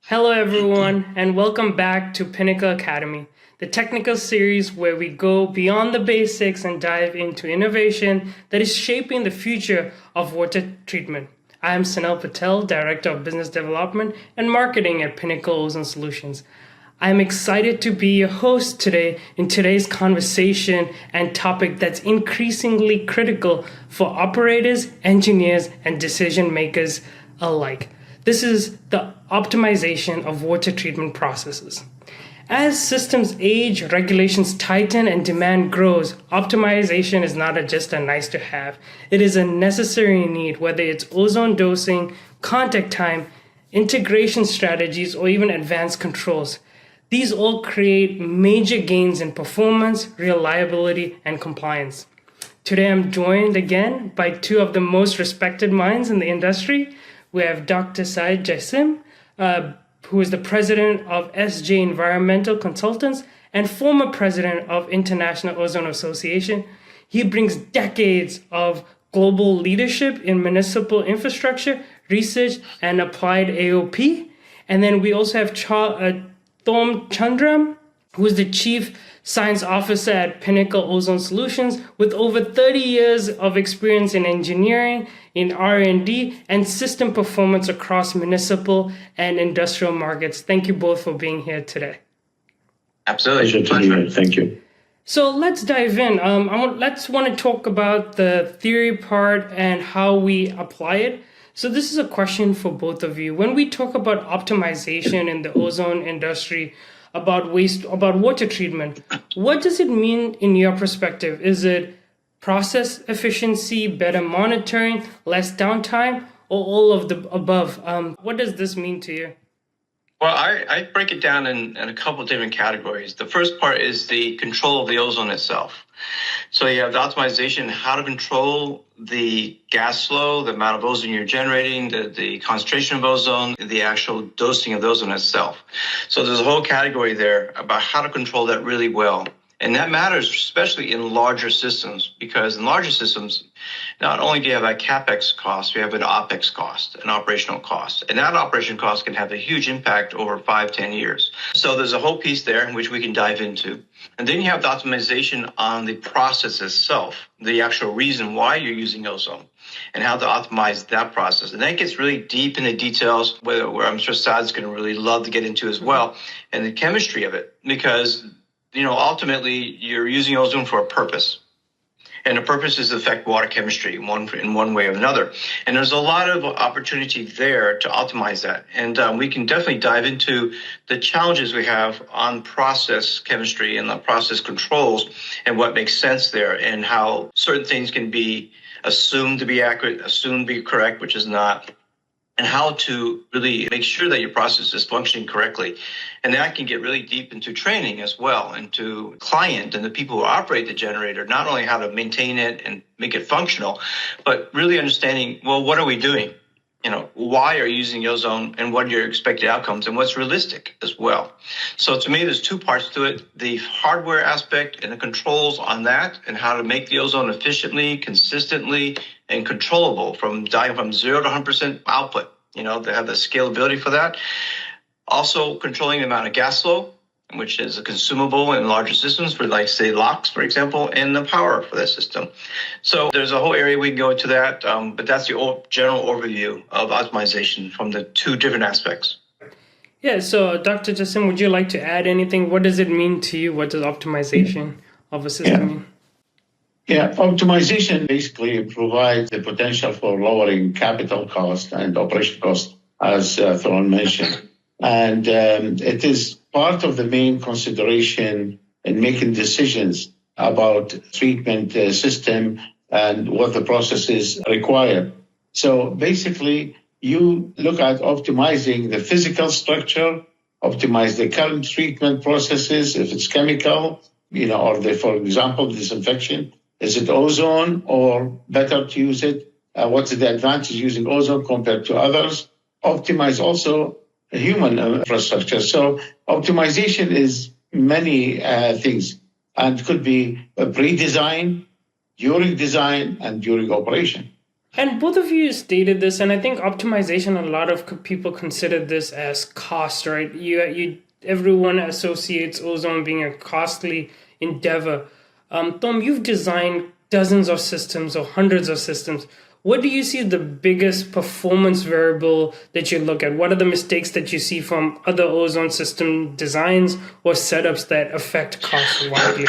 Hello, everyone, and welcome back to Pinnacle Academy, the technical series where we go beyond the basics and dive into innovation that is shaping the future of water treatment. I am Sannel Patel, Director of Business Development and Marketing at Pinnacle Ozone Solutions. I am excited to be your host today in today's conversation and topic that's increasingly critical for operators, engineers, and decision makers alike. This is the optimization of water treatment processes. As systems age, regulations tighten, and demand grows, optimization is not just a nice to have. It is a necessary need, whether it's ozone dosing, contact time, integration strategies, or even advanced controls. These all create major gains in performance, reliability, and compliance. Today, I'm joined again by two of the most respected minds in the industry. We have Dr. Saad Jasim, who is the president of SJ Environmental Consultants and former president of International Ozone Association. He brings decades of global leadership in municipal infrastructure, research, and applied AOP. And then we also have Thoram Charanda, who is the chief science officer at Pinnacle Ozone Solutions with over 30 years of experience in engineering, in R&D, and system performance across municipal and industrial markets. Thank you both for being here today. Absolutely. Pleasure. Thank you. So let's dive in. Let's want to talk about the theory part and how we apply it. So this is a question for both of you. When we talk about optimization in the ozone industry, about water treatment, what does it mean in your perspective? Is it process efficiency, better monitoring, less downtime, or all of the above? What does this mean to you? Well, I break it down in a couple of different categories. The first part is the control of the ozone itself. So you have the optimization, how to control the gas flow, the amount of ozone you're generating, the concentration of ozone, the actual dosing of the ozone itself. So there's a whole category there about how to control that really well. And that matters especially in larger systems, because in larger systems, not only do you have a CapEx cost, you have an OpEx cost, an operational cost. And that operation cost can have a huge impact over 5-10 years. So there's a whole piece there in which we can dive into. And then you have the optimization on the process itself, the actual reason why you're using ozone, and how to optimize that process. And that gets really deep in the details, where I'm sure Saad's going to really love to get into as well, and the chemistry of it, because ultimately, you're using ozone for a purpose. And the purpose is to affect water chemistry in one way or another. And there's a lot of opportunity there to optimize that. And we can definitely dive into the challenges we have on process chemistry and the process controls and what makes sense there, and how certain things can be assumed to be accurate, assumed to be correct, which is not, and how to really make sure that your process is functioning correctly. And that can get really deep into training as well, into client and the people who operate the generator, not only how to maintain it and make it functional, but really understanding, well, what are we doing? Why are you using ozone, and what are your expected outcomes, and what's realistic as well. So to me, there's two parts to it: the hardware aspect and the controls on that, and how to make the ozone efficiently, consistently, and controllable from 0 to 100% output. They have the scalability for that. Also controlling the amount of gas flow, which is a consumable in larger systems for, like, say, locks, for example, and the power for that system. So there's a whole area we can go into that, but that's the general overview of optimization from the two different aspects. Yeah, so Dr. Jasim, would you like to add anything? What does it mean to you? What does optimization of a system mean? Yeah, optimization basically provides the potential for lowering capital cost and operation cost, as Thoram mentioned. And it is part of the main consideration in making decisions about treatment system and what the processes require. So basically, you look at optimizing the physical structure, optimize the current treatment processes, if it's chemical, or for example, disinfection. Is it ozone, or better to use it? What's the advantage using ozone compared to others? Optimize also human infrastructure. So optimization is many things, and could be a pre-design, during design, and during operation. And both of you stated this, and I think optimization, a lot of people consider this as cost, right? Everyone associates ozone being a costly endeavor. Tom, you've designed dozens of systems or hundreds of systems. What do you see the biggest performance variable that you look at? What are the mistakes that you see from other ozone system designs or setups that affect cost widely?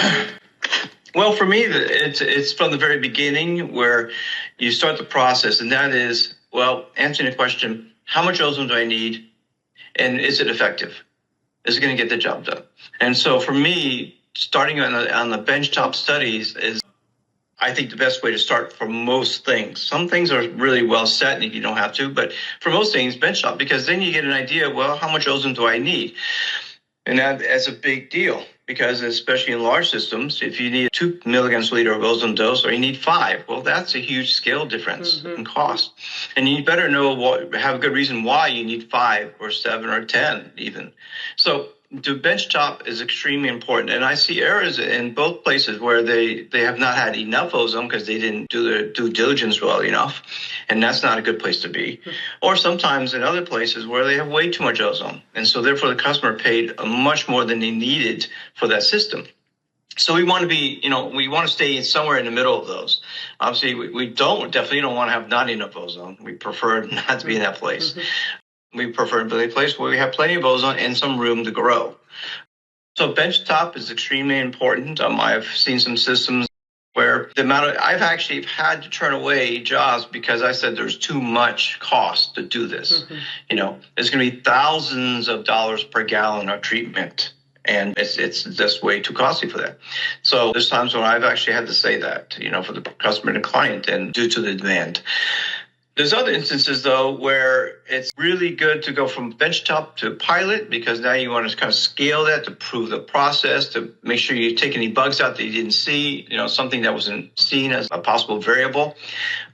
Well, for me, it's from the very beginning where you start the process, and that is, well, answering the question, how much ozone do I need, and is it effective? Is it going to get the job done? And so for me, starting on the benchtop studies is, I think, the best way to start for most things. Some things are really well set and you don't have to, but for most things, benchtop, because then you get an idea, well, how much ozone do I need? And that's a big deal, because especially in large systems, if you need 2 milligrams per liter of ozone dose or you need 5, well, that's a huge scale difference in cost. And you better have a good reason why you need 5 or 7 or 10 even. So the benchtop is extremely important. And I see errors in both places where they have not had enough ozone because they didn't do their due diligence well enough. And that's not a good place to be. Or sometimes in other places where they have way too much ozone. And so therefore the customer paid much more than they needed for that system. So we want to be, we want to stay somewhere in the middle of those. Obviously, we definitely don't want to have not enough ozone. We prefer not to be in that place. We prefer to be in a place where we have plenty of ozone and some room to grow. So benchtop is extremely important. I've seen some systems where I've actually had to turn away jobs because I said there's too much cost to do this. It's going to be thousands of dollars per gallon of treatment. And it's just way too costly for that. So there's times when I've actually had to say that, for the customer and the client, and due to the demand. There's other instances, though, where it's really good to go from benchtop to pilot, because now you want to kind of scale that to prove the process, to make sure you take any bugs out that you didn't see, something that wasn't seen as a possible variable.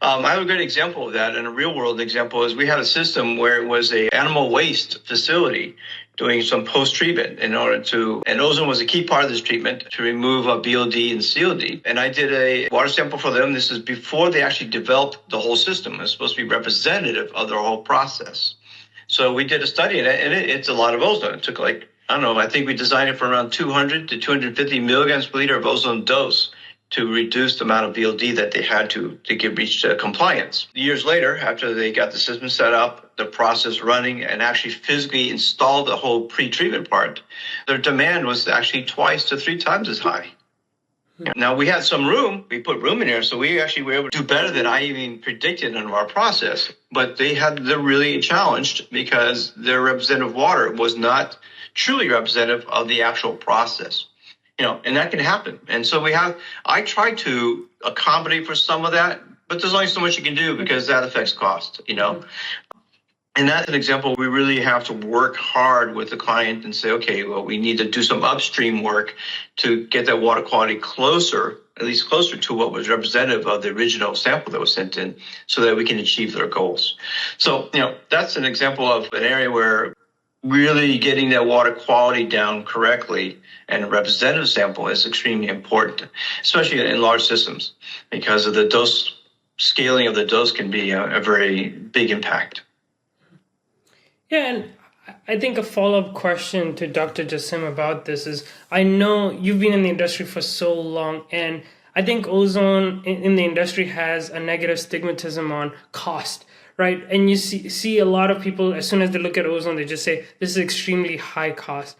I have a good example of that, and a real-world example is we had a system where it was an animal waste facility doing some post-treatment and ozone was a key part of this treatment to remove BOD and COD. And I did a water sample for them. This is before they actually developed the whole system. It's supposed to be representative of their whole process. So we did a study in it, and it's a lot of ozone. It took I think we designed it for around 200 to 250 milligrams per liter of ozone dose to reduce the amount of VOD that they had to reach compliance. Years later, after they got the system set up, the process running, and actually physically installed the whole pre-treatment part, their demand was actually 2 to 3 times as high. Now, we had some room. We put room in there, so we actually were able to do better than I even predicted in our process. But they're really challenged because their representative water was not truly representative of the actual process. And that can happen. And so I try to accommodate for some of that, but there's only so much you can do because that affects cost, And that's an example. We really have to work hard with the client and say, okay, well, we need to do some upstream work to get that water quality at least closer to what was representative of the original sample that was sent in, so that we can achieve their goals. So, that's an example of an area where really getting that water quality down correctly and a representative sample is extremely important, especially in large systems, because of the dose scaling of the dose can be a very big impact. Yeah, and I think a follow-up question to Dr. Jasim about this is, I know you've been in the industry for so long, and I think ozone in the industry has a negative stigmatism on cost. Right. And you see a lot of people, as soon as they look at ozone, they just say this is extremely high cost.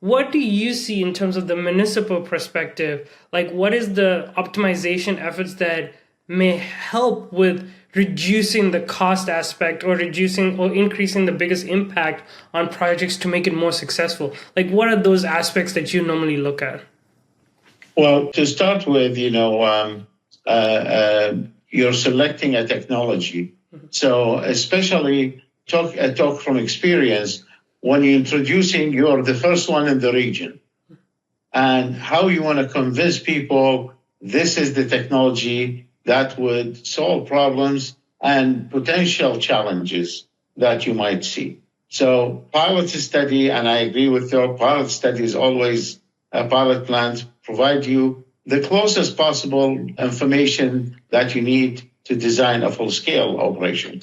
What do you see in terms of the municipal perspective? What is the optimization efforts that may help with reducing the cost aspect or reducing or increasing the biggest impact on projects to make it more successful? What are those aspects that you normally look at? Well, to start with, you're selecting a technology. So especially talk from experience, when you're introducing, you're the first one in the region. And how you want to convince people this is the technology that would solve problems and potential challenges that you might see. So pilot study, and I agree with your pilot study is always pilot plans provide you the closest possible information that you need to design a full-scale operation.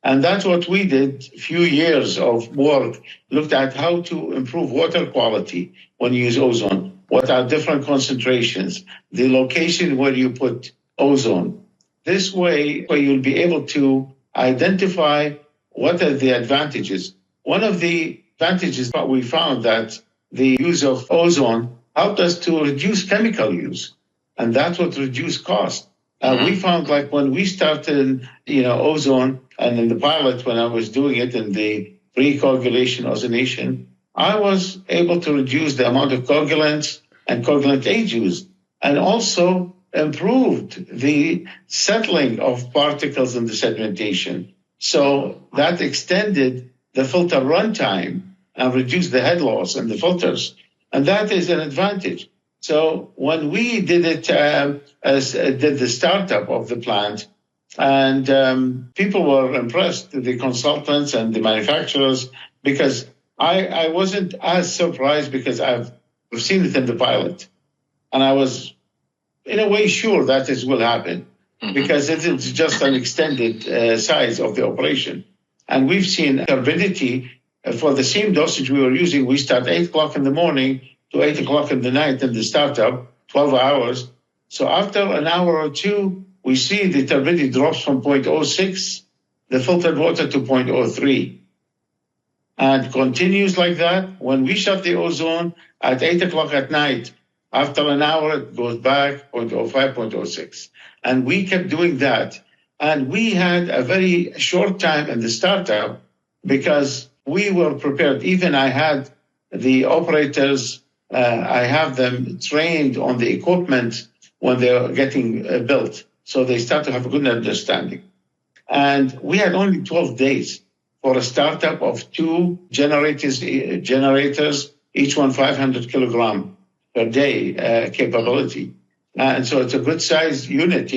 And that's what we did. A few years of work looked at how to improve water quality when you use ozone. What are different concentrations, the location where you put ozone. This way, you'll be able to identify what are the advantages. One of the advantages that we found that the use of ozone helped us to reduce chemical use, and that's what reduced cost. We found like when we started, ozone, and in the pilot when I was doing it in the pre-coagulation ozonation, I was able to reduce the amount of coagulants and coagulant age used, and also improved the settling of particles in the sedimentation. So that extended the filter runtime and reduced the head loss in the filters. And that is an advantage. So when we did it, did the startup of the plant, and people were impressed, the consultants and the manufacturers, because I wasn't as surprised because I've seen it in the pilot. And I was, in a way, sure that this will happen because it is just an extended size of the operation. And we've seen turbidity for the same dosage we were using. We start 8 o'clock in the morning to 8 o'clock in the night in the startup, 12 hours. So after an hour or two, we see the turbidity drops from 0.06, the filtered water, to 0.03. And continues like that. When we shut the ozone at 8 o'clock at night, after an hour, it goes back 0.05, 0.06. And we kept doing that. And we had a very short time in the startup because we were prepared. Even I had the operators, I have them trained on the equipment when they're getting built. So they start to have a good understanding. And we had only 12 days for a startup of 2 generators, each one 500 kilogram per day capability. And so it's a good sized unit,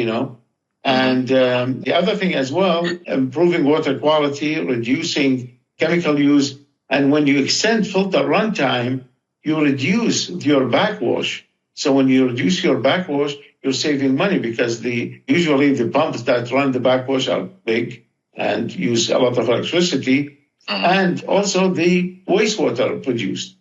And the other thing as well, improving water quality, reducing chemical use. And when you extend filter runtime, you reduce your backwash. So when you reduce your backwash, you're saving money because usually the pumps that run the backwash are big and use a lot of electricity, and also the wastewater produced.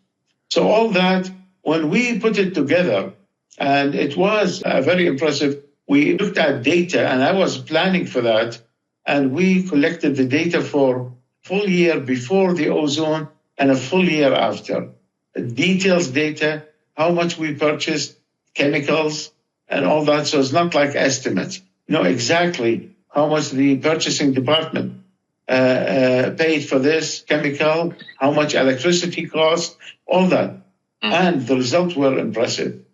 So all that, when we put it together, and it was very impressive. We looked at data, and I was planning for that, and we collected the data for full year before the ozone and a full year after. Details data, how much we purchased, chemicals, and all that. So it's not like estimates. Know exactly how much the purchasing department paid for this chemical, how much electricity cost, all that. And the results were impressive.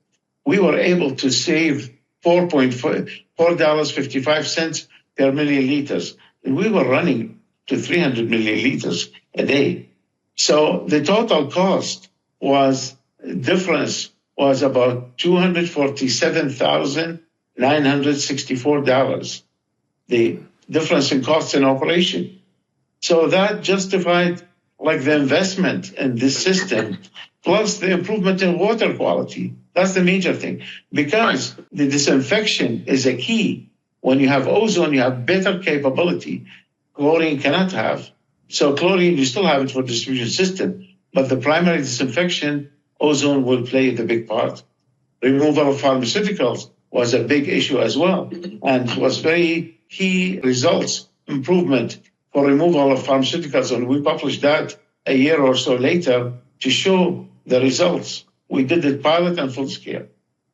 We were able to save $4.55 per milliliters. And we were running to 300 milliliters a day. So the total cost difference was about $247,964. The difference in costs in operation. So that justified the investment in this system, plus the improvement in water quality. That's the major thing, because the disinfection is a key. When you have ozone, you have better capability. Chlorine cannot have. So chlorine, you still have it for distribution system, but the primary disinfection, ozone will play the big part. Removal of pharmaceuticals was a big issue as well, and was very key results, improvement for removal of pharmaceuticals. And we published that a year or so later to show the results. We did it pilot and full scale.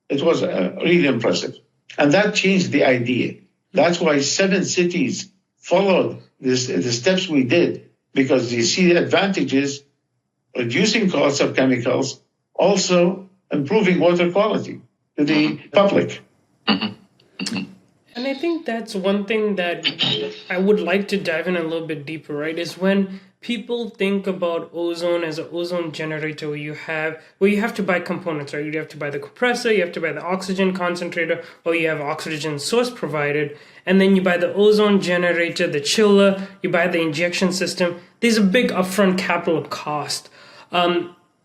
It was really impressive. And that changed the idea. That's why 7 cities followed the steps we did, because you see the advantages, reducing costs of chemicals, also improving water quality to the public. And I think that's one thing that I would like to dive in a little bit deeper, right? Is when people think about ozone as an ozone generator where you have to buy components, right? You have to buy the compressor, you have to buy the oxygen concentrator, or you have oxygen source provided. And then you buy the ozone generator, the chiller, you buy the injection system. There's a big upfront capital cost.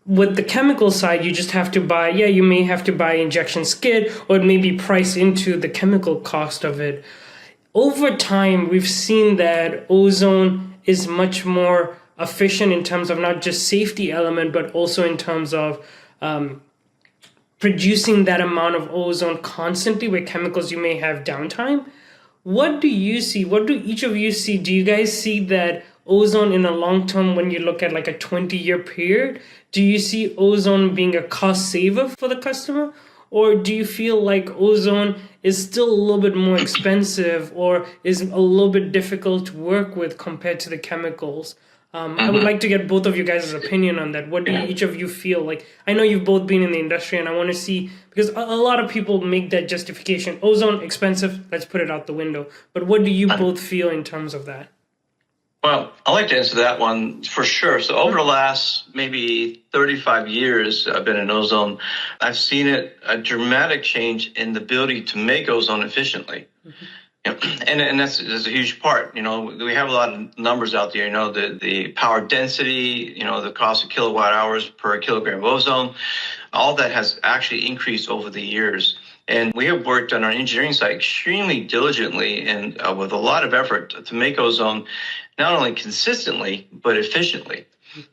With the chemical side, you just have to buy, you may have to buy injection skid, or it may be priced into the chemical cost of it. over time, we've seen that ozone is much more efficient in terms of not just safety element, but also in terms of producing that amount of ozone constantly where chemicals you may have downtime. What do you see? What do each of you see? Do you guys see that ozone in the long term when you look at like a 20-year period? Do you see ozone being a cost saver for the customer? Or do you feel like ozone is still a little bit more expensive or is a little bit difficult to work with compared to the chemicals? I would like to get both of you guys' opinion on that. What do each of you feel like? I know you've both been in the industry, and I want to see, because a lot of people make that justification. Ozone, expensive, let's put it out the window. But what do you both feel in terms of that? Well, I'd like to answer that one for sure. So over the last maybe 35 years I've been in ozone, I've seen a dramatic change in the ability to make ozone efficiently. And that's a huge part. We have a lot of numbers out there, the power density, the cost of kilowatt hours per kilogram of ozone, all that has actually increased over the years. And we have worked on our engineering side extremely diligently and with a lot of effort to make ozone not only consistently, but efficiently,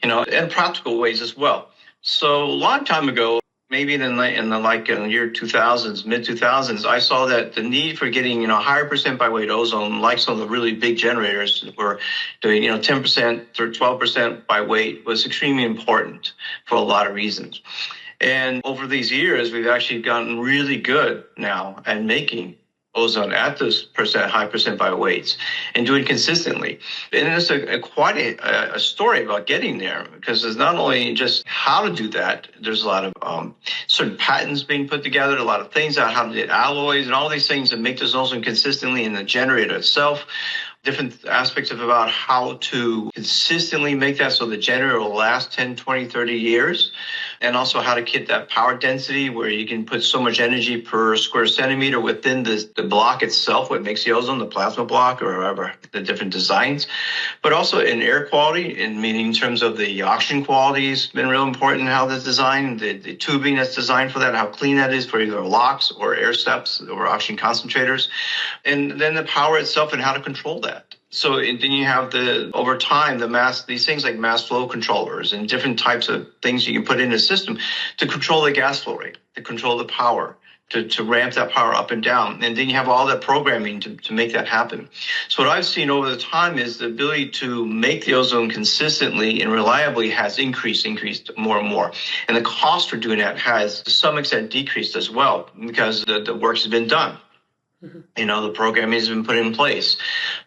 in practical ways as well. So a long time ago, maybe in the year 2000s, mid 2000s, I saw that the need for getting, higher percent by weight ozone, like some of the really big generators that were doing, 10% or 12% by weight, was extremely important for a lot of reasons. And over these years, we've actually gotten really good now at making ozone at those high percent by weights and doing consistently. And it's quite a story about getting there, because there's not only just how to do that, there's a lot of certain patents being put together, a lot of things on how to get alloys and all these things that make this ozone consistently in the generator itself. Different aspects of about how to consistently make that so the generator will last 10, 20, 30 years. And also how to get that power density where you can put so much energy per square centimeter within the block itself, what makes the ozone, the plasma block, or whatever, the different designs. But also in air quality, meaning in terms of the oxygen quality has been real important, how that's designed, the tubing that's designed for that, how clean that is for either locks or air steps or oxygen concentrators. And then the power itself and how to control that. So then you have over time, these things like mass flow controllers and different types of things you can put in a system to control the gas flow rate, to control the power, to ramp that power up and down. And then you have all that programming to make that happen. So what I've seen over the time is the ability to make the ozone consistently and reliably has increased more and more. And the cost for doing that has to some extent decreased as well, because the work has been done. The programming has been put in place.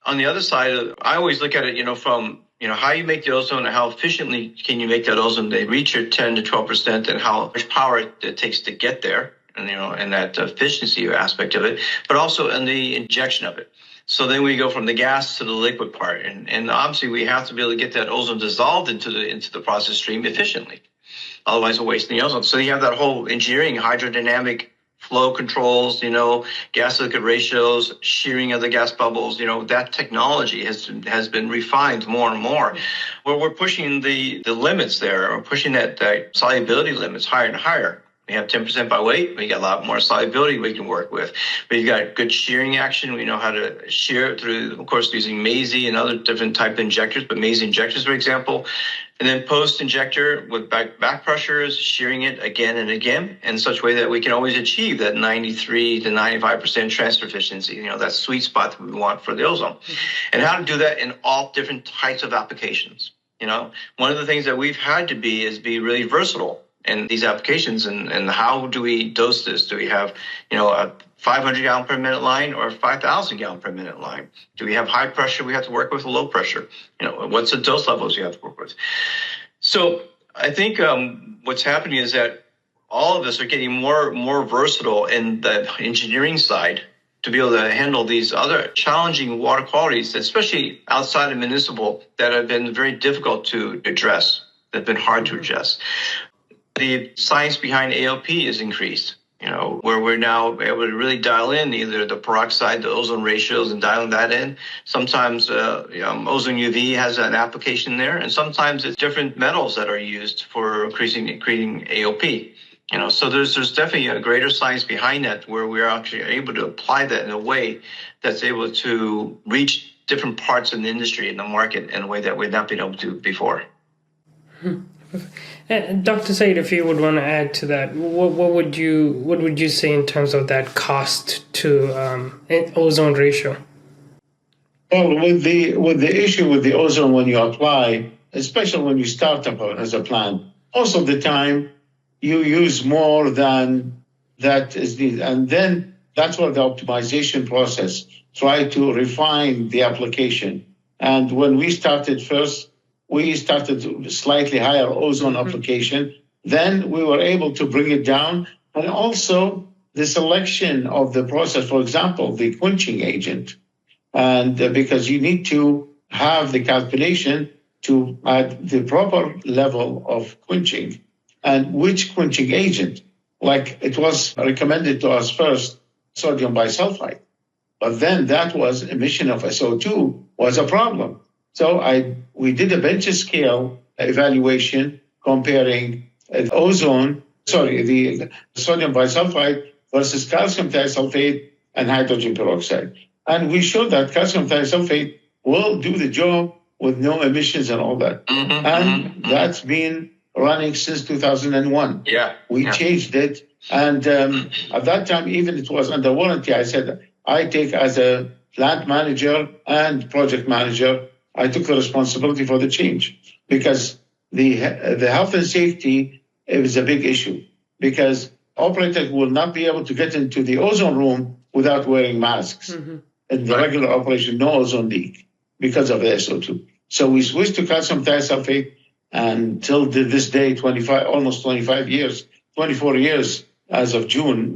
On the other side, I always look at it, from how you make the ozone and how efficiently can you make that ozone to reach your 10 to 12% and how much power it takes to get there, and that efficiency aspect of it, but also in the injection of it. So then we go from the gas to the liquid part, and obviously we have to be able to get that ozone dissolved into the process stream efficiently. Otherwise, we're wasting the ozone. So you have that whole engineering, hydrodynamic flow controls, gas liquid ratios, shearing of the gas bubbles, that technology has been refined more and more. Where we're pushing the limits there, or pushing that solubility limits higher and higher. We have 10% by weight. We got a lot more solubility we can work with. We've got good shearing action. We know how to shear it through, of course, using Maisie and other different type of injectors, but Maisie injectors, for example. And then post-injector with back pressures, shearing it again and again in such a way that we can always achieve that 93 to 95% transfer efficiency, that sweet spot that we want for the ozone. And how to do that in all different types of applications. One of the things that we've had to be really versatile in these applications, and how do we dose this? Do we have, a 500 gallon per minute line or a 5,000 gallon per minute line? Do we have high pressure we have to work with, low pressure? What's the dose levels you have to work with? So I think what's happening is that all of us are getting more versatile in the engineering side to be able to handle these other challenging water qualities, especially outside of municipal, that have been very difficult to address, that have been hard to address. The science behind AOP is increased, where we're now able to really dial in either the peroxide, the ozone ratios, and dialing that in. Sometimes ozone UV has an application there, and sometimes it's different metals that are used for creating AOP. So there's definitely a greater science behind that, where we're actually able to apply that in a way that's able to reach different parts of the industry and the market in a way that we've not been able to before. Dr. Said, if you would want to add to that, what would you say in terms of that cost to ozone ratio? Well, with the issue with the ozone when you apply, especially when you start up as a plant, most of the time you use more than that is needed. And then that's where the optimization process try to refine the application. And when we started first, we started slightly higher ozone application. Then we were able to bring it down. And also the selection of the process, for example, the quenching agent. And because you need to have the calculation to add the proper level of quenching and which quenching agent. Like it was recommended to us first, sodium bisulfite. But then that was emission of SO2 was a problem. So we did a bench scale evaluation comparing the sodium bisulfite versus calcium thiosulfate and hydrogen peroxide. And we showed that calcium thiosulfate will do the job with no emissions and all that. That's been running since 2001. We changed it. And at that time, even it was under warranty. I said, I take as a plant manager and project manager, I took the responsibility for the change because the health and safety is a big issue because operators will not be able to get into the ozone room without wearing masks. In the regular operation, no ozone leak because of the SO2. So we switched to calcium thiosulfate, and until this day, 24 years as of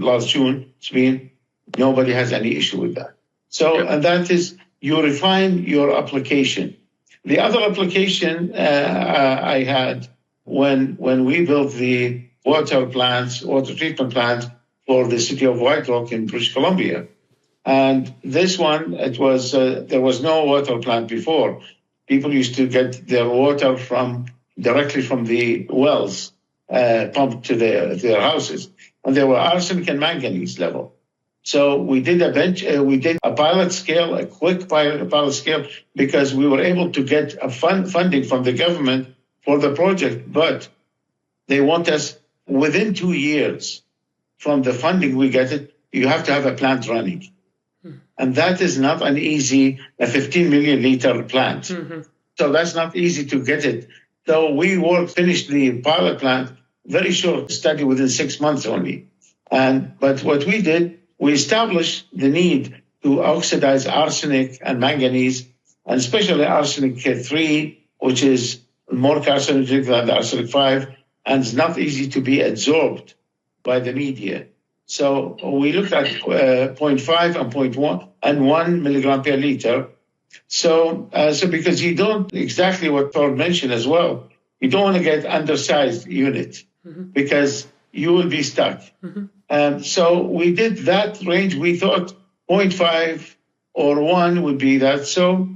last June, it's been nobody has any issue with that. So, and that is you refine your application. The other application I had when we built the water treatment plants for the city of White Rock in British Columbia. And this one, there was no water plant before. People used to get their water directly from the wells, pumped to their houses. And there were arsenic and manganese level. So we did a pilot scale, a quick pilot scale, because we were able to get a funding from the government for the project. But they want us within 2 years from the funding we get it, you have to have a plant running. And that is not an easy, a 15 million liter plant. So that's not easy to get it. So we finished the pilot plant, very short study within 6 months only. But what we did, we established the need to oxidize arsenic and manganese, and especially arsenic 3, which is more carcinogenic than the arsenic 5, and it's not easy to be absorbed by the media. So we looked at 0.5 and 0.1 and 1 milligram per liter. So because you don't, exactly what Thoram mentioned as well, you don't want to get undersized unit because you will be stuck. So we did that range. We thought 0.5 or 1 would be that. So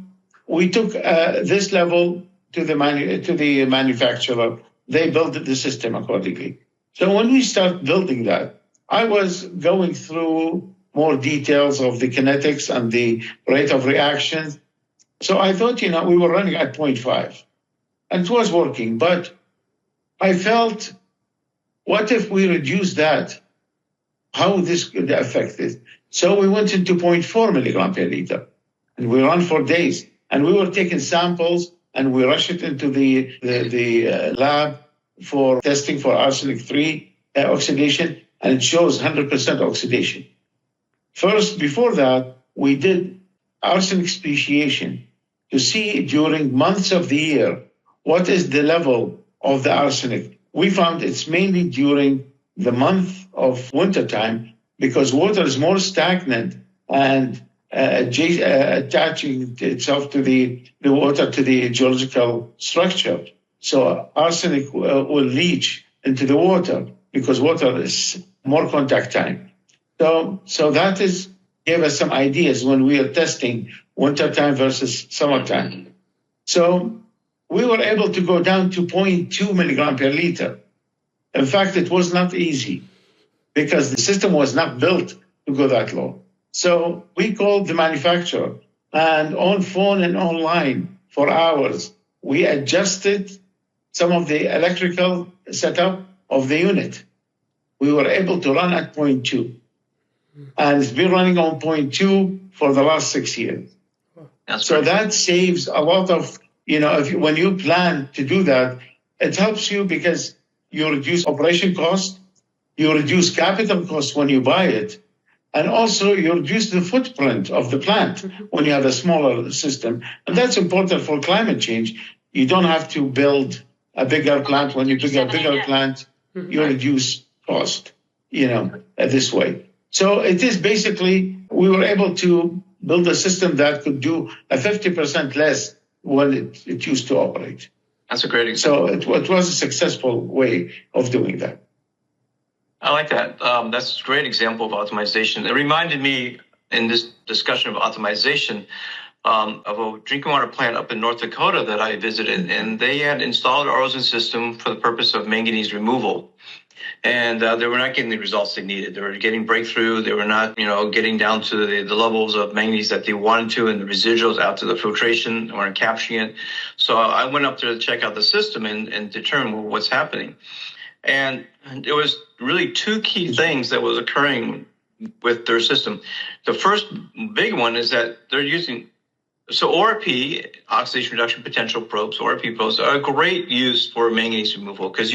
we took this level to the manufacturer. They built the system accordingly. So when we start building that, I was going through more details of the kinetics and the rate of reaction. So I thought, we were running at 0.5 and it was working, but I felt, what if we reduce that? How this could affect it? So we went into 0.4 milligram per liter and we ran for days and we were taking samples and we rushed it into the lab for testing for arsenic 3 oxidation. And it shows 100% oxidation. First, before that, we did arsenic speciation to see during months of the year what is the level of the arsenic. We found it's mainly during the month of wintertime because water is more stagnant and attaching itself to the water to the geological structure. So arsenic will leach into the water, because water is more contact time. So that gave us some ideas when we are testing wintertime versus summertime. So we were able to go down to 0.2 milligram per liter. In fact, it was not easy because the system was not built to go that low. So we called the manufacturer, and on phone and online for hours, we adjusted some of the electrical setup of the unit. We were able to run at 0.2. And it's been running on 0.2 for the last 6 years. So that saves a lot of, when you plan to do that, it helps you because you reduce operation cost, you reduce capital cost when you buy it, and also you reduce the footprint of the plant when you have a smaller system. And that's important for climate change. You don't have to build a bigger plant. When you build a bigger plant, you reduce cost, this way. So it is basically, we were able to build a system that could do a 50% less when it used to operate. That's a great example. So it was a successful way of doing that. I like that. That's a great example of optimization. It reminded me in this discussion of optimization of a drinking water plant up in North Dakota that I visited, and they had installed our ozone system for the purpose of manganese removal. And they were not getting the results they needed. They were getting breakthrough. They were not, getting down to the levels of manganese that they wanted to, and the residuals after the filtration weren't capturing it. So I went up there to check out the system and determine what's happening. And there was really two key things that was occurring with their system. The first big one is that they're using ORP, oxidation reduction potential probes, ORP probes, are a great use for manganese removal because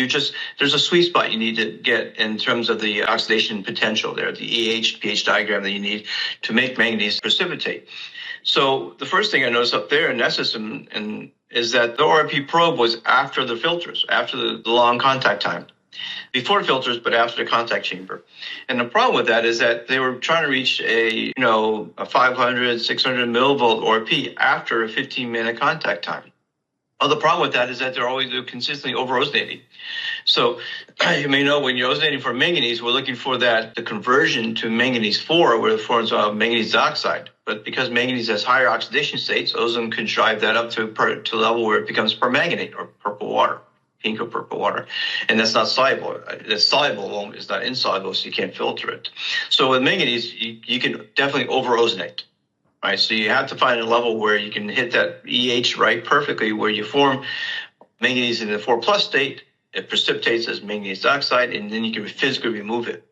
there's a sweet spot you need to get in terms of the oxidation potential there, the pH diagram that you need to make manganese precipitate. So the first thing I noticed up there in that system is that the ORP probe was after the filters, after the long contact time. Before filters, but after the contact chamber. And the problem with that is that they were trying to reach a 500, 600 millivolt ORP after a 15-minute contact time. Well, the problem with that is that they're consistently over-ozonating. So you may know when you're ozonating for manganese, we're looking for the conversion to manganese 4, where it forms manganese dioxide. But because manganese has higher oxidation states, ozone can drive that up to a level where it becomes permanganate or purple water. Pink or purple water, and that's not soluble. It's soluble, it's not insoluble, so you can't filter it. So with manganese, you can definitely over-ozonate, right? So you have to find a level where you can hit that EH right perfectly, where you form manganese in the 4+ state, it precipitates as manganese dioxide, and then you can physically remove it.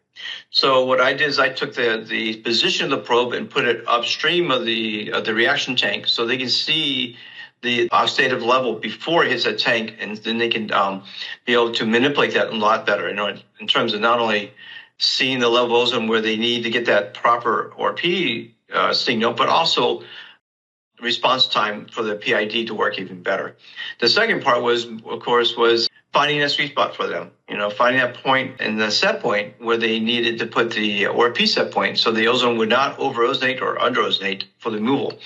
So what I did is I took the position of the probe and put it upstream of the reaction tank, so they can see the oxidative level before it hits that tank, and then they can be able to manipulate that a lot better, in terms of not only seeing the level of ozone where they need to get that proper ORP signal, but also response time for the PID to work even better. The second part was finding a sweet spot for them, finding that point and the set point where they needed to put the ORP set point so the ozone would not over-ozonate or under-ozonate for the removal.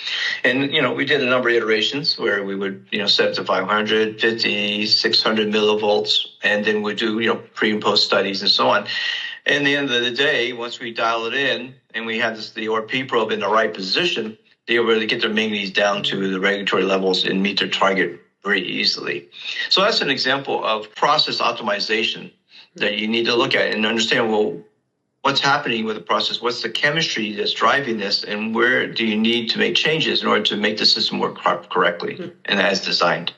And, we did a number of iterations where we would, set it to 500, 50, 600 millivolts, and then we'd do, pre and post studies and so on. And at the end of the day, once we dial it in and we had the ORP probe in the right position, they were able to get their manganese down to the regulatory levels and meet their target very easily. So that's an example of process optimization that you need to look at and understand, what's happening with the process? What's the chemistry that's driving this? And where do you need to make changes in order to make the system work correctly and as designed?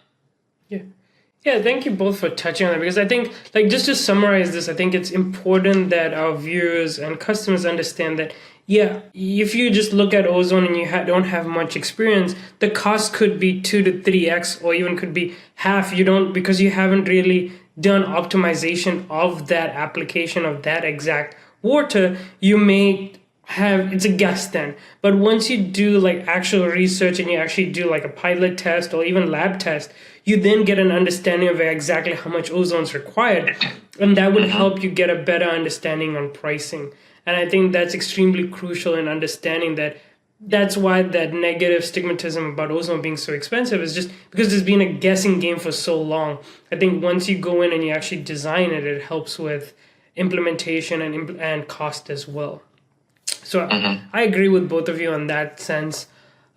Yeah, thank you both for touching on that, because I think, just to summarize this, I think it's important that our viewers and customers understand that, if you just look at ozone and you don't have much experience, the cost could be 2 to 3x or even could be half. Because you haven't really done optimization of that application of that exact water, you may have, it's a guess then. But once you do actual research and you actually do a pilot test or even lab test, you then get an understanding of exactly how much ozone is required. And that would help you get a better understanding on pricing. And I think that's extremely crucial in understanding that. That's why that negative stigmatism about ozone being so expensive is just because there's been a guessing game for so long. I think once you go in and you actually design it, it helps with implementation and cost as well. So I agree with both of you on that sense.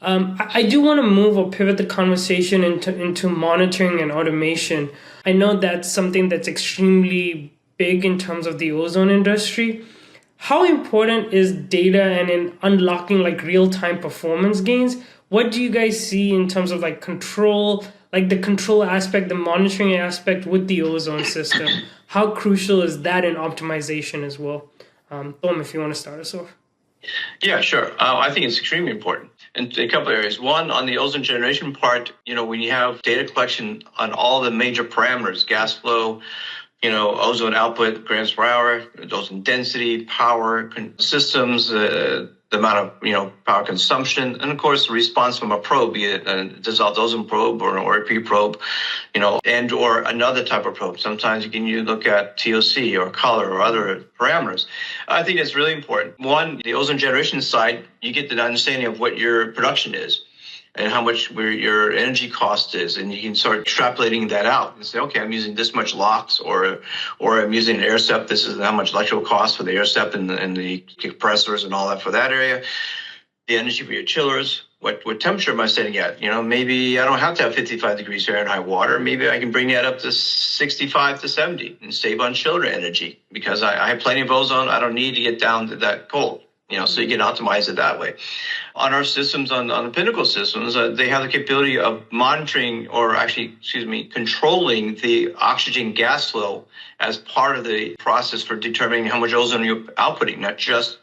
I do want to move or pivot the conversation into monitoring and automation. I know that's something that's extremely big in terms of the ozone industry. How important is data and in unlocking like real-time performance gains? What do you guys see in terms of like control, like the control aspect, the monitoring aspect with the ozone system? How crucial is that in optimization as well? Tom, if you want to start us off. Yeah, sure. I think it's extremely important in a couple of areas. One, on the ozone generation part, when you have data collection on all the major parameters, gas flow, ozone output, grams per hour, ozone density, power systems, the amount of, power consumption, and of course, the response from a probe, be it a dissolved ozone probe or an ORP probe, and or another type of probe. Sometimes you look at TOC or color or other parameters. I think it's really important. One, the ozone generation side, you get the understanding of what your production is and how much your energy cost is, and you can start extrapolating that out and say, okay, I'm using this much LOX, or I'm using an air step. This is how much electrical cost for the air step and the compressors and all that for that area. The energy for your chillers. What temperature am I setting at? Maybe I don't have to have 55 degrees Fahrenheit water. Maybe I can bring that up to 65 to 70 and save on chiller energy because I have plenty of ozone. I don't need to get down to that cold. So you can optimize it that way. On our systems, on the Pinnacle systems, they have the capability of monitoring controlling the oxygen gas flow as part of the process for determining how much ozone you're outputting, not just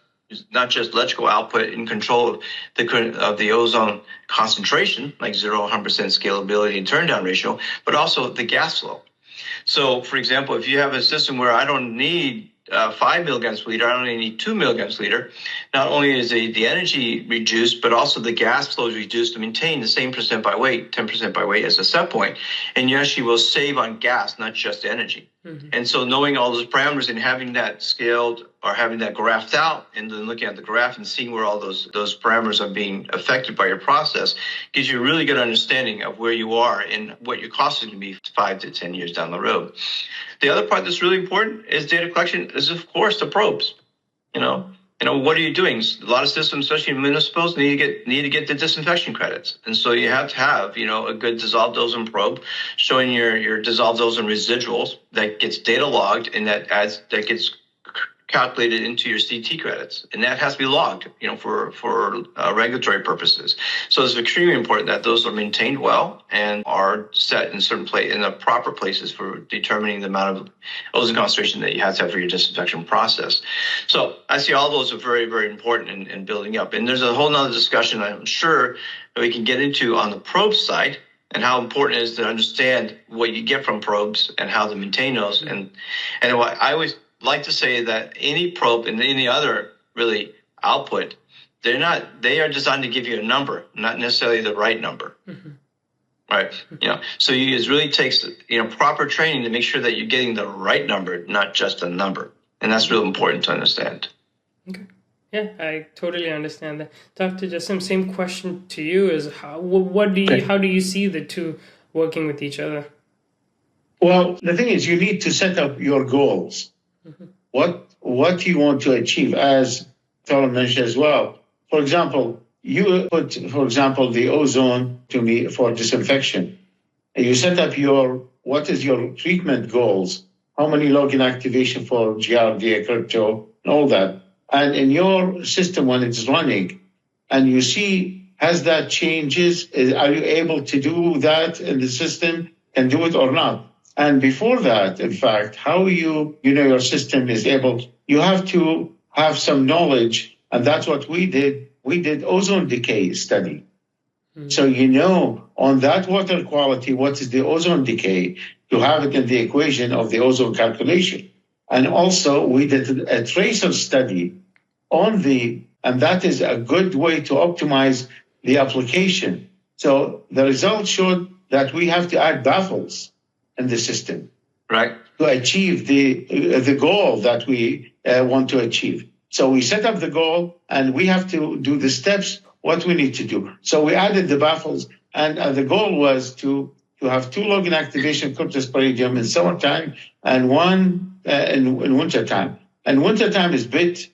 electrical output in control of the ozone concentration, like 0, 100% scalability and turn down ratio, but also the gas flow. So, for example, if you have a system where I don't need 5 milligrams per liter, I only need 2 milligrams per liter. Not only is the energy reduced, but also the gas flow is reduced to maintain the same percent by weight, 10% by weight as a set point. And you actually will save on gas, not just energy. Mm-hmm. And so knowing all those parameters and having that scaled or having that graphed out and then looking at the graph and seeing where all those parameters are being affected by your process gives you a really good understanding of where you are and what your cost is going to be 5 to 10 years down the road. The other part that's really important is data collection is, of course, the probes. What are you doing? A lot of systems, especially in municipals, need to get the disinfection credits. And so you have to have, a good dissolved ozone probe showing your dissolved ozone residuals that gets data logged and that gets calculated into your CT credits, and that has to be logged, for regulatory purposes. So it's extremely important that those are maintained well and are set in in the proper places for determining the amount of ozone concentration that you have to have for your disinfection process. So I see all those are very, very important in building up. And there's a whole nother discussion I'm sure that we can get into on the probe side and how important it is to understand what you get from probes and how to maintain those. And what I always like to say that any probe and any other really output, they are designed to give you a number, not necessarily the right number. Mm-hmm. Right. So it really takes, proper training to make sure that you're getting the right number, not just a number. And that's real important to understand. Okay. Yeah, I totally understand that. Dr. Jasim, same question to you is how do you see the two working with each other? Well, the thing is, you need to set up your goals. Mm-hmm. What you want to achieve, as Thoram mentioned as well. For example, you put, the ozone to me for disinfection. And you set up what is your treatment goals? How many log inactivation for GRD, crypto, and all that. And in your system, when it's running, and you see, has that changes? Are you able to do that in the system and do it or not? And before that, in fact, how your system is able, you have to have some knowledge. And that's what we did. We did ozone decay study. Mm-hmm. So, on that water quality, what is the ozone decay to have it in the equation of the ozone calculation. And also we did a tracer study and that is a good way to optimize the application. So the results showed that we have to add baffles in the system, right, to achieve the goal that we want to achieve. So we set up the goal and we have to do the steps, what we need to do. So we added the baffles, and the goal was to have 2 log inactivation cryptosporidium in summertime and 1 in wintertime. And wintertime is a bit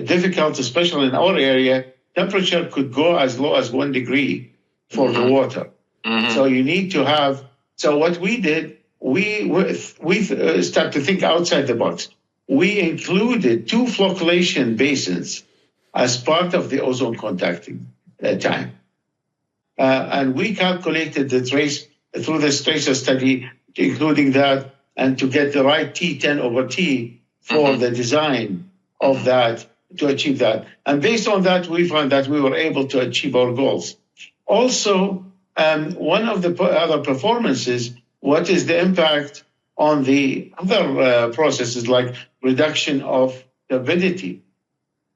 difficult, especially in our area. Temperature could go as low as 1 degree for the water. Mm-hmm. So you need to have, so what we did, we start to think outside the box. We included 2 flocculation basins as part of the ozone contacting time. And we calculated the trace through this tracer study, including that, and to get the right T10 over T for the design of that to achieve that. And based on that, we found that we were able to achieve our goals. Also, one of the other performances, what is the impact on the other processes like reduction of turbidity?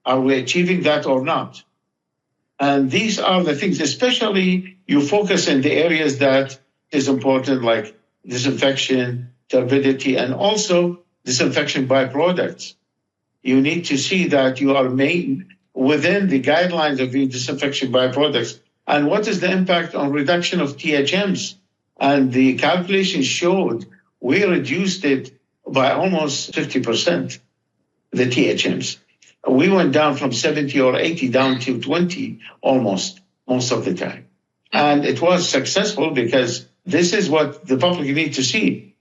Are we achieving that or not? And these are the things, especially you focus in the areas that is important, like disinfection, turbidity, and also disinfection byproducts. You need to see that you are made within the guidelines of the disinfection byproducts. And what is the impact on reduction of THMs? And the calculation showed we reduced it by almost 50%, the THMs. We went down from 70 or 80 down to 20 almost, most of the time. And it was successful because this is what the public need to see.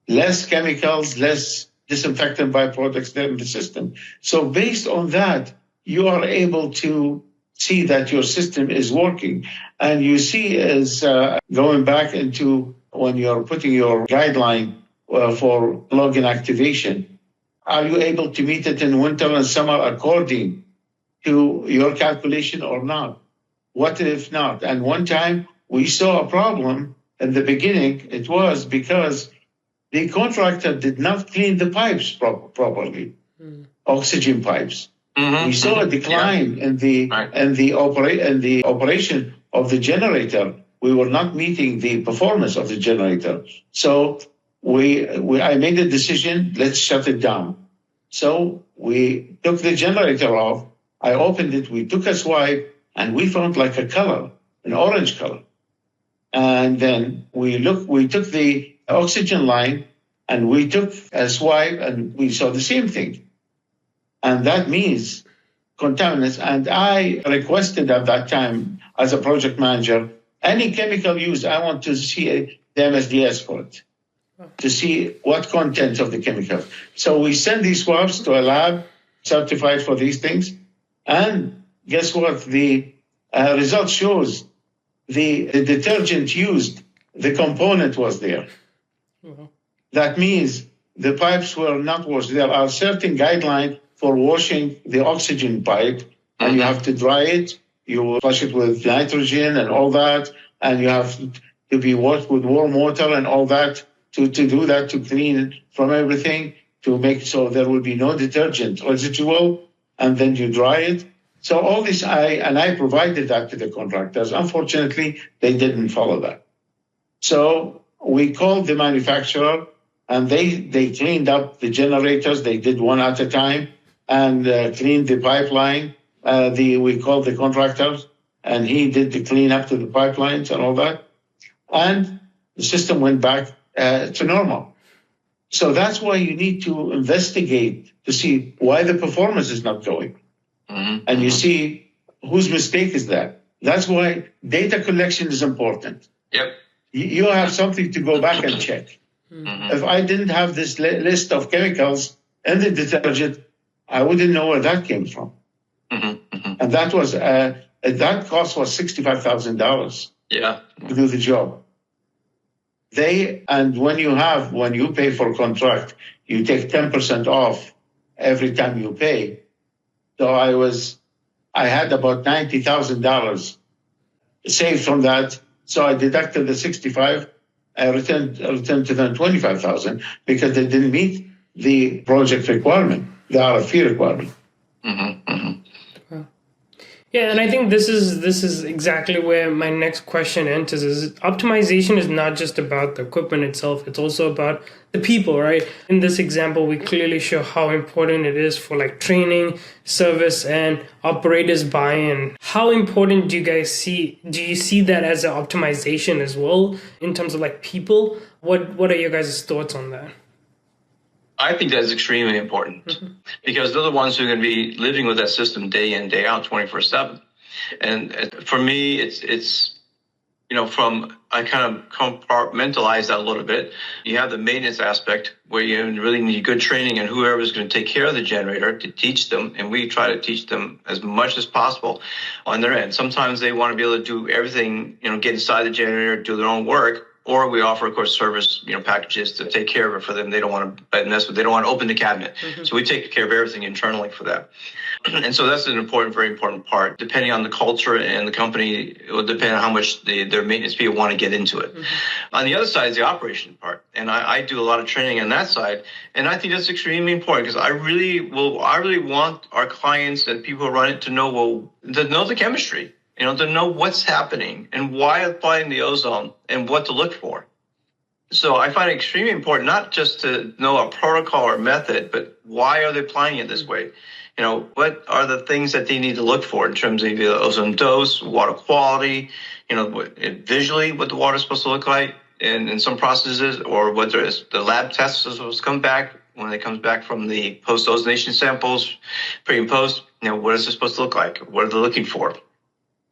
Less chemicals, less disinfectant byproducts there in the system. So based on that, you are able to see that your system is working. And you see is going back into when you're putting your guideline for login activation, are you able to meet it in winter and summer according to your calculation or not? What if not? And one time we saw a problem in the beginning. It was because the contractor did not clean the pipes properly, oxygen pipes. We saw a decline in the operation of the generator. We were not meeting the performance of the generator. So I made a decision, let's shut it down. So we took the generator off. I opened it. We took a swipe and we found like a color, an orange color. And then we took the oxygen line and we took a swipe and we saw the same thing. And that means contaminants. And I requested at that time as a project manager, any chemical used, I want to see the MSDS for it, to see what content of the chemical. So we send these swabs to a lab certified for these things. And guess what? The result shows the detergent used, the component was there. That means the pipes were not washed. There are certain guidelines for washing the oxygen pipe, and you have to dry it. You wash it with nitrogen and all that, and you have to be washed with warm water and all that to do that, to clean from everything, to make so there will be no detergent residual, and then you dry it. So all this, I provided that to the contractors. Unfortunately, they didn't follow that. So we called the manufacturer, and they cleaned up the generators. They did one at a time and cleaned the pipeline. We called the contractor, and he did the cleanup to the pipelines and all that. And the system went back to normal. So that's why you need to investigate to see why the performance is not going. And you see whose mistake is that. That's why data collection is important. Yep. You have something to go back and check. If I didn't have this list of chemicals in the detergent, I wouldn't know where that came from. And that was that cost was $65,000 to do the job. When you pay for a contract, you take 10% off every time you pay. So I had about $90,000 saved from that. So I deducted the 65. I returned to them 25,000 because they didn't meet the project requirement, the RFP requirement. Yeah, and I think this is exactly where my next question enters. Is optimization is not just about the equipment itself; it's also about the people, right? In this example, we clearly show how important it is for like training, service, and operators buy-in. How important do you guys see? Do you see that as an optimization as well in terms of like people? What are your guys' thoughts on that? I think that's extremely important because they're the ones who are going to be living with that system day in, day out, 24/7. And for me, it's I kind of compartmentalize that a little bit. You have the maintenance aspect where you really need good training and whoever's going to take care of the generator to teach them. And we try to teach them as much as possible on their end. Sometimes they want to be able to do everything, get inside the generator, do their own work. Or we offer, of course, service, packages to take care of it for them. They don't want to mess with. They don't want to open the cabinet. Mm-hmm. So we take care of everything internally for that. And so that's very important part. Depending on the culture and the company, it will depend on how much their maintenance people want to get into it. Mm-hmm. On the other side is the operation part, and I do a lot of training on that side, and I think that's extremely important because I really want our clients and people who run it to know the chemistry. To know what's happening and why applying the ozone and what to look for. So I find it extremely important not just to know a protocol or method, but why are they applying it this way? What are the things that they need to look for in terms of the ozone dose, water quality, visually what the water is supposed to look like in some processes, or whether it's the lab tests as it's come back when it comes back from the post-ozonation samples, pre and post, what is it supposed to look like? What are they looking for?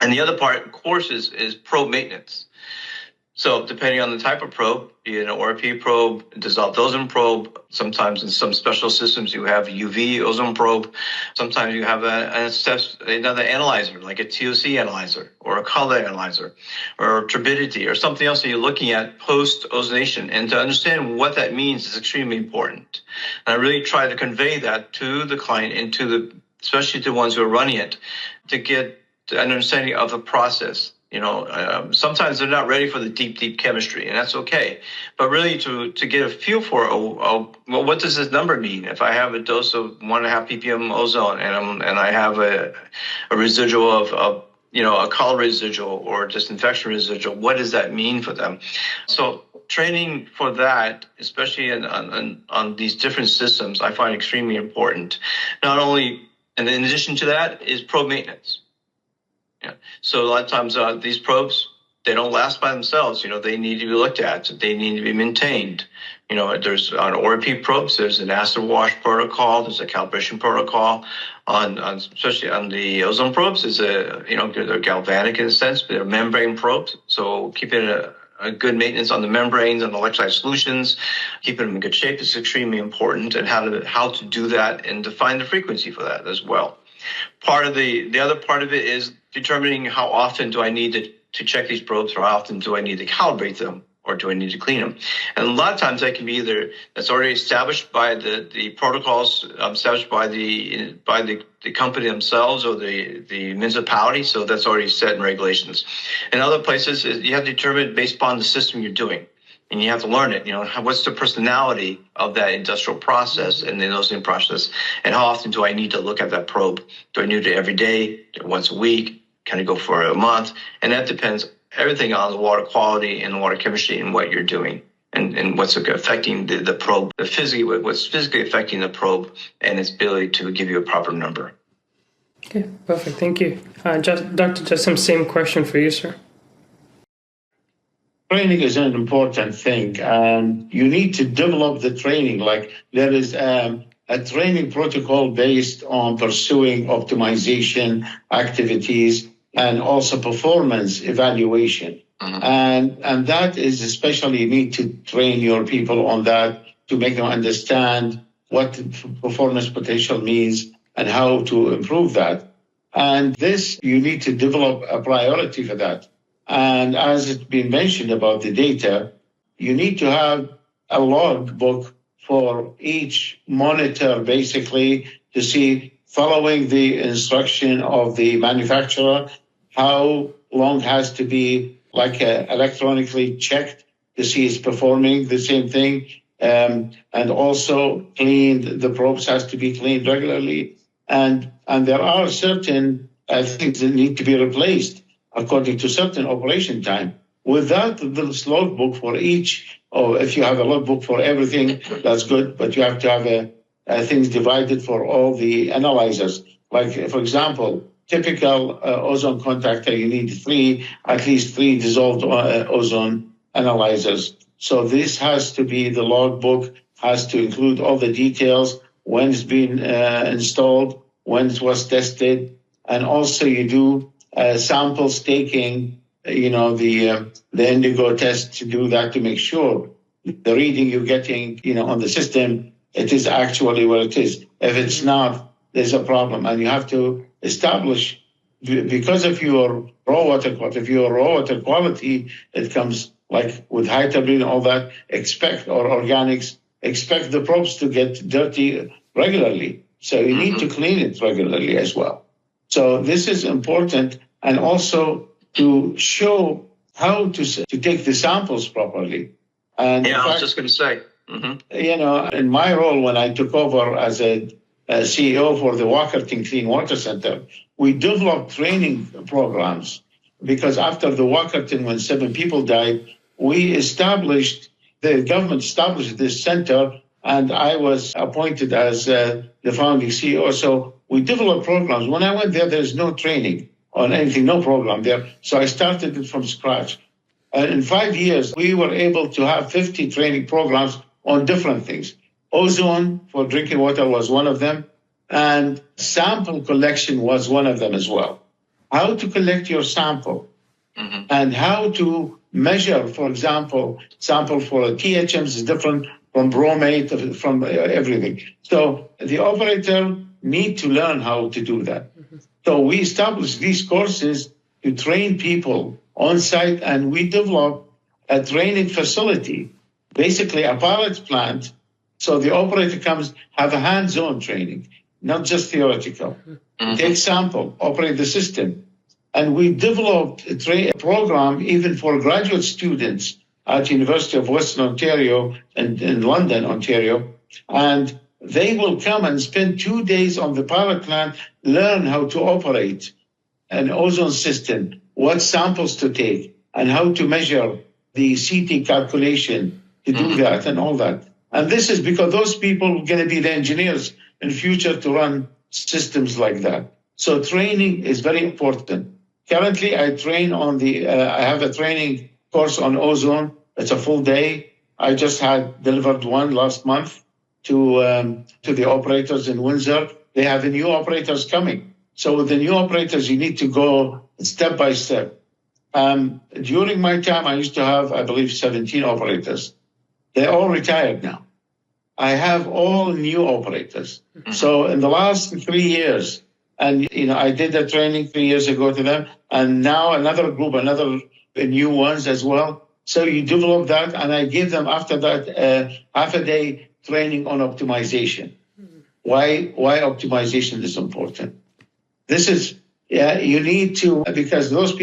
And the other part, of course, is probe maintenance. So depending on the type of probe, be it an ORP probe, dissolved ozone probe, sometimes in some special systems you have UV ozone probe. Sometimes you have another analyzer, like a TOC analyzer or a color analyzer or turbidity or something else that you're looking at post-ozonation. And to understand what that means is extremely important. And I really try to convey that to the client and especially to the ones who are running it, to get an understanding of the process. Sometimes they're not ready for the deep chemistry, and that's okay. But really to get a feel for, well, what does this number mean? If I have a dose of 1.5 ppm ozone and I have a residual of a color residual or disinfection residual, what does that mean for them? So training for that, especially on these different systems, I find extremely important. Not only, and in addition to that, is probe maintenance. Yeah. So a lot of times these probes, they don't last by themselves. They need to be looked at. They need to be maintained. There's on ORP probes, there's an acid wash protocol. There's a calibration protocol. Especially on the ozone probes, they're galvanic in a sense, but they're membrane probes. So keeping a good maintenance on the membranes and electrolyte solutions, keeping them in good shape is extremely important, and how to do that and define the frequency for that as well. Part of the other part of it is determining how often do I need to check these probes, or how often do I need to calibrate them, or do I need to clean them? And a lot of times that can be either that's already established by the protocols established by the company themselves or the municipality, so that's already set in regulations. In other places, you have to determine based upon the system you're doing. And you have to learn it. What's the personality of that industrial process and the ozone process, and how often do I need to look at that probe? Do I need it every day, once a week? Can I go for a month? And that depends everything on the water quality and the water chemistry and what you're doing, and what's affecting the probe, what's physically affecting the probe and its ability to give you a proper number. Okay, perfect. Thank you. Dr. Jasim, same question for you, sir. Training is an important thing, and you need to develop the training. Like there is a training protocol based on pursuing optimization activities and also performance evaluation. Mm-hmm. And that is especially, you need to train your people on that to make them understand what performance potential means and how to improve that. And this, you need to develop a priority for that. And as it's been mentioned about the data, you need to have a log book for each monitor, basically, to see, following the instruction of the manufacturer, how long has to be electronically checked to see it's performing the same thing. And also cleaned, the probes has to be cleaned regularly. And there are certain things that need to be replaced according to certain operation time. Without this logbook for each, or if you have a logbook for everything, that's good, but you have to have things divided for all the analyzers. Like, for example, typical ozone contactor, you need at least three dissolved ozone analyzers. So this has to be, the logbook has to include all the details, when it's been installed, when it was tested, and also you do samples taking the indigo test to do that to make sure the reading you're getting, on the system, it is actually what it is. If it's not, there's a problem. And you have to establish, because of your raw water quality, if your raw water quality, it comes like with high turbidity and all that, or organics, expect the probes to get dirty regularly. So you need to clean it regularly as well. So this is important. And also to show how to take the samples properly. And I was just going to say. In my role when I took over as a CEO for the Walkerton Clean Water Center, we developed training programs because after the Walkerton, when 7 people died, the government established this center, and I was appointed as the founding CEO. So we developed programs. When I went there's no training on anything, no program there. So I started it from scratch. In 5 years, we were able to have 50 training programs on different things. Ozone for drinking water was one of them, and sample collection was one of them as well. How to collect your sample and how to measure, for example, sample for THMs is different from bromate, from everything. So the operator need to learn how to do that. So we established these courses to train people on site, and we developed a training facility, basically a pilot plant. So the operator comes, have a hands-on training, not just theoretical. Take sample, operate the system. And we developed a program even for graduate students at University of Western Ontario and in London, Ontario. And they will come and spend 2 days on the pilot plant, learn how to operate an ozone system, what samples to take, and how to measure the CT calculation to do that and all that. And this is because those people are going to be the engineers in future to run systems like that. So training is very important. Currently, I train I have a training course on ozone. It's a full day. I just had delivered one last month to the operators in Windsor. They have the new operators coming. So with the new operators, you need to go step by step. During my time, I used to have, I believe, 17 operators. They're all retired now. I have all new operators. So in the last 3 years, and I did a training 3 years ago to them, and now another group, new ones as well. So you develop that, and I give them after that half a day training on optimization. Why optimization is important? This is, you need to, because those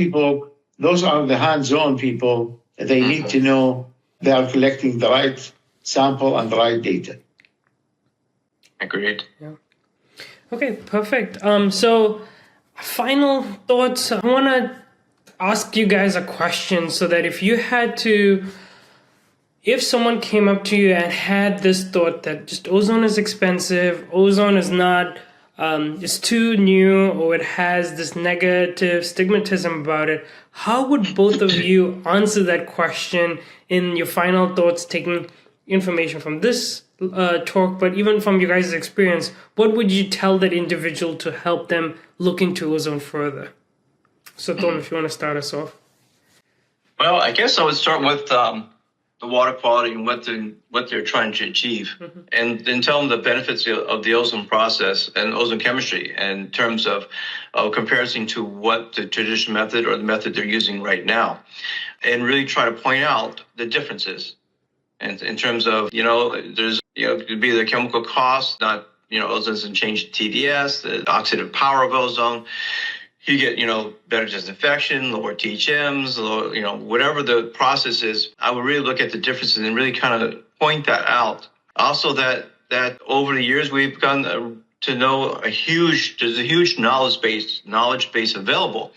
are the hands-on people. They need to know they are collecting the right sample and the right data. Agreed. Yeah. Okay, perfect. So final thoughts. I want to ask you guys a question so that if someone came up to you and had this thought that just ozone is expensive, ozone is not, it's too new, or it has this negative stigmatism about it, how would both of you answer that question in your final thoughts, taking information from this talk, but even from your guys' experience? What would you tell that individual to help them look into ozone further? So Thoram, if you want to start us off. Well, I guess I would start with the water quality and what they're trying to achieve, and then tell them the benefits of the ozone process and ozone chemistry in terms of comparison to what the traditional method or the method they're using right now, and really try to point out the differences. And in terms of, there's, it could be the chemical cost, not, ozone doesn't change TDS, the oxidative power of ozone. You get, better disinfection, lower THMs, whatever the process is. I would really look at the differences and really kind of point that out. Also, that over the years we've gotten to know there's a huge knowledge base available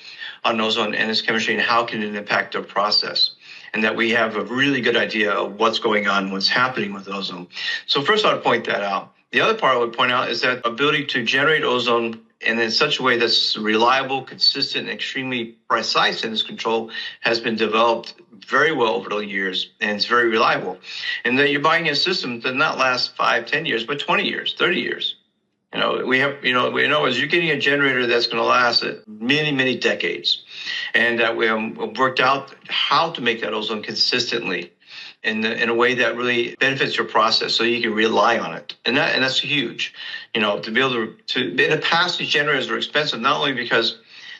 on ozone and its chemistry and how can it impact our process, and that we have a really good idea of what's going on, what's happening with ozone. So first, I would point that out. The other part I would point out is that ability to generate ozone and in such a way that's reliable, consistent, and extremely precise in its control has been developed very well over the years, and it's very reliable. And that you're buying a system that not last 5, 10 years, but 20 years, 30 years. We know as you're getting a generator that's going to last many, many decades. And we worked out how to make that ozone consistently in a way that really benefits your process so you can rely on it. And that's huge. To be able to in the past, these generators were expensive, not only because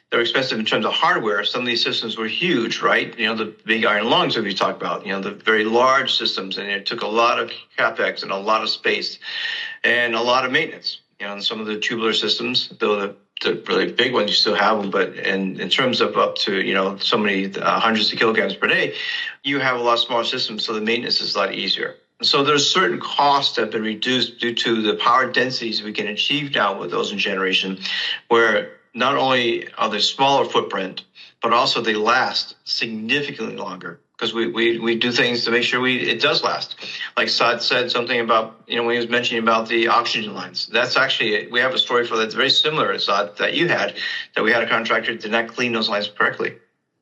they're expensive in terms of hardware. Some of these systems were huge, right? The big iron lungs that we talked about, the very large systems, and it took a lot of capex and a lot of space and a lot of maintenance. And some of the tubular systems, though the really big ones, you still have them, but in terms of up to, so many hundreds of kilograms per day, you have a lot of smaller systems, so the maintenance is a lot easier. So there's certain costs that have been reduced due to the power densities we can achieve now with ozone generation, where not only are they smaller footprint, but also they last significantly longer because we do things to make sure it does last. Like Saad said something about, when he was mentioning about the oxygen lines. That's actually, we have a story for that's very similar to Saad that you had, that we had a contractor that did not clean those lines correctly.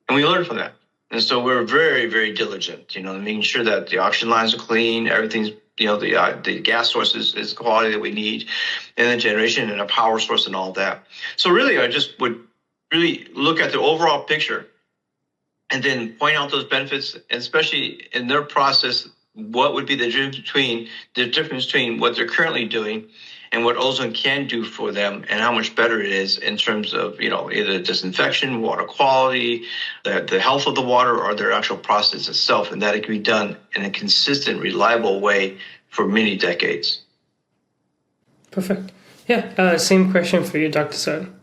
And we learned from that. And so we're very, very diligent, making sure that the oxygen lines are clean, everything's, the gas source is the quality that we need, and the generation and a power source and all that. So really, I just would really look at the overall picture and then point out those benefits, especially in their process, what would be the difference between what they're currently doing and what ozone can do for them, and how much better it is in terms of, either disinfection, water quality, the health of the water, or their actual process itself, and that it can be done in a consistent, reliable way for many decades. Perfect. Yeah, same question for you, Dr. Saad.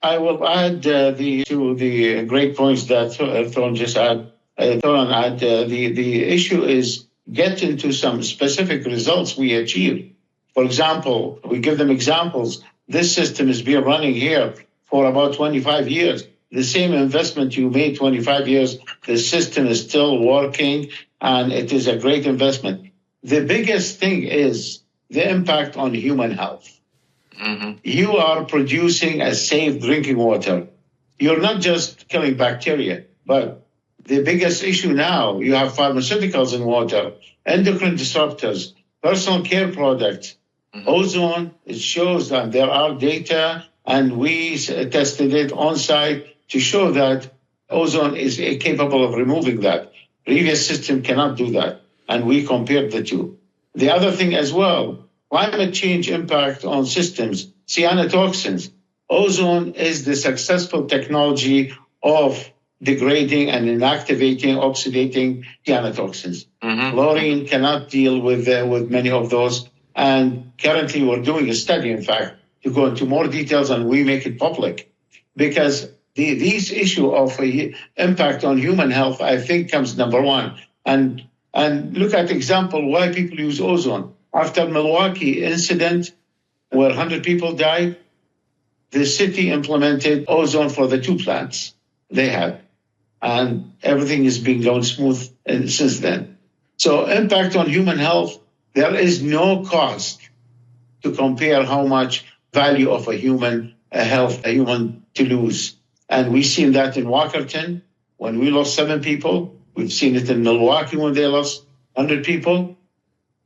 I will add to the great points that Thoram just had. The issue is get into some specific results we achieve. For example, we give them examples. This system has been running here for about 25 years. The same investment you made 25 years, the system is still working, and it is a great investment. The biggest thing is the impact on human health. Mm-hmm. You are producing a safe drinking water. You're not just killing bacteria, but the biggest issue now, you have pharmaceuticals in water, endocrine disruptors, personal care products. Mm-hmm. Ozone, it shows that there are data, and we tested it on site to show that ozone is capable of removing that. Previous system cannot do that, and we compared the two. The other thing as well, climate change impact on systems, cyanotoxins. Ozone is the successful technology of degrading and inactivating, oxidating cyanotoxins. Mm-hmm. Chlorine cannot deal with many of those. And currently we're doing a study, in fact, to go into more details, and we make it public. Because these issue of impact on human health, I think, comes number one. And look at example why people use ozone. After Milwaukee incident, where 100 people died, the city implemented ozone for the 2 plants they had. And everything has been going smooth since then. So impact on human health, there is no cost to compare how much value of a human to lose. And we've seen that in Walkerton when we lost 7 people. We've seen it in Milwaukee when they lost 100 people.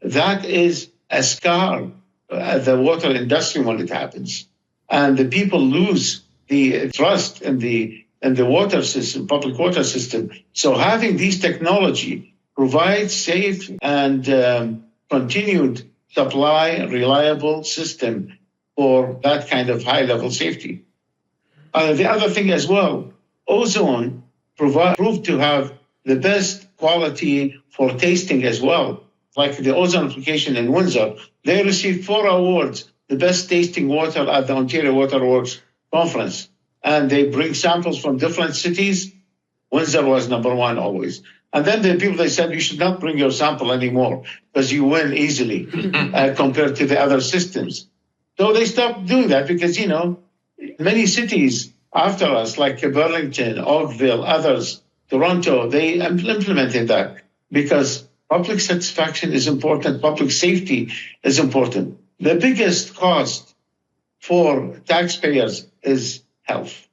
That is a scar at the water industry when it happens. And the people lose the trust in the water system, public water system. So having these technology provides safe and continued supply, reliable system for that kind of high-level safety. The other thing as well, ozone proved to have the best quality for tasting as well. Like the ozone application in Windsor, they received 4 awards, the best tasting water at the Ontario Water Works conference. And they bring samples from different cities. Windsor was number 1 always. And then the people, they said, you should not bring your sample anymore because you win easily compared to the other systems. So they stopped doing that because, many cities after us, like Burlington, Oakville, others, Toronto, they implemented that because public satisfaction is important, public safety is important. The biggest cost for taxpayers is health.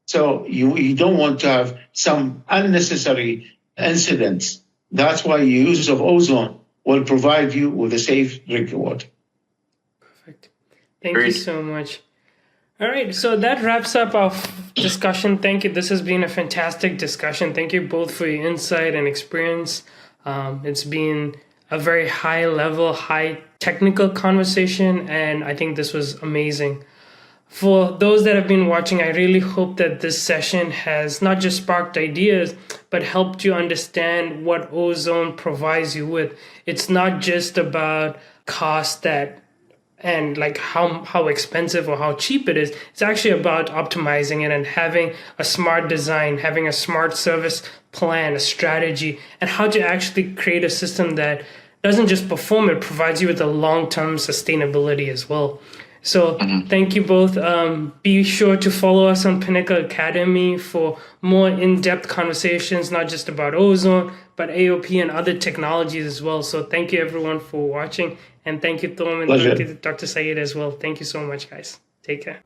So you don't want to have some unnecessary incidents. That's why use of ozone will provide you with a safe drinking water. Perfect. Thank you so much. All right, so that wraps up our discussion. Thank you. This has been a fantastic discussion. Thank you both for your insight and experience. It's been a very high level, high technical conversation, and I think this was amazing. For those that have been watching, I really hope that this session has not just sparked ideas, but helped you understand what ozone provides you with. It's not just about cost and like how expensive or how cheap it is. It's actually about optimizing it and having a smart design, having a smart service plan, a strategy, and how to actually create a system that doesn't just perform, it provides you with a long-term sustainability as well. So thank you both. Be sure to follow us on Pinnacle Academy for more in-depth conversations, not just about ozone, but AOP and other technologies as well. So thank you everyone for watching. And thank you, Thoram, and thank you, Dr. Saeed as well. Thank you so much, guys. Take care.